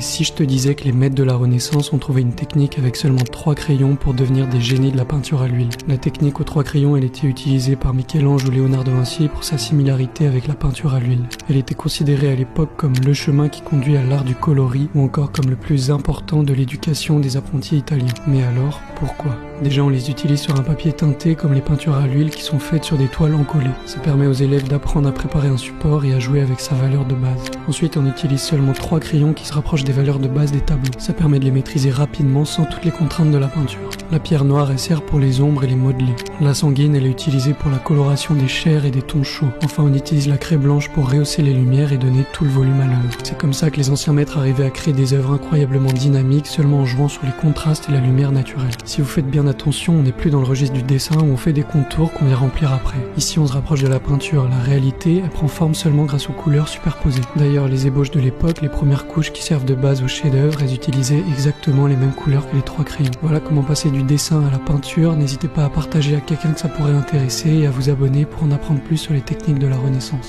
Et si je te disais que les maîtres de la Renaissance ont trouvé une technique avec seulement 3 crayons pour devenir des génies de la peinture à l'huile? La technique aux 3 crayons, elle était utilisée par Michel-Ange ou Léonard de Vinci pour sa similarité avec la peinture à l'huile. Elle était considérée à l'époque comme le chemin qui conduit à l'art du coloris ou encore comme le plus important de l'éducation des apprentis italiens. Mais alors, pourquoi? Déjà, on les utilise sur un papier teinté comme les peintures à l'huile qui sont faites sur des toiles encollées. Ça permet aux élèves d'apprendre à préparer un support et à jouer avec sa valeur de base. Ensuite, on utilise seulement 3 crayons qui se rapprochent des valeurs de base des tableaux. Ça permet de les maîtriser rapidement sans toutes les contraintes de la peinture. La pierre noire, elle sert pour les ombres et les modeler. La sanguine, elle est utilisée pour la coloration des chairs et des tons chauds. Enfin, on utilise la craie blanche pour rehausser les lumières et donner tout le volume à l'œuvre. C'est comme ça que les anciens maîtres arrivaient à créer des œuvres incroyablement dynamiques seulement en jouant sur les contrastes et la lumière naturelle. Si vous faites bien attention, on n'est plus dans le registre du dessin où on fait des contours qu'on vient remplir après. Ici, on se rapproche de la peinture. La réalité, elle prend forme seulement grâce aux couleurs superposées. D'ailleurs, les ébauches de l'époque, les premières couches qui servent de base au chef-d'œuvre, elles utilisaient exactement les mêmes couleurs que les 3 crayons. Voilà comment passer du dessin à la peinture. N'hésitez pas à partager à quelqu'un que ça pourrait intéresser et à vous abonner pour en apprendre plus sur les techniques de la Renaissance.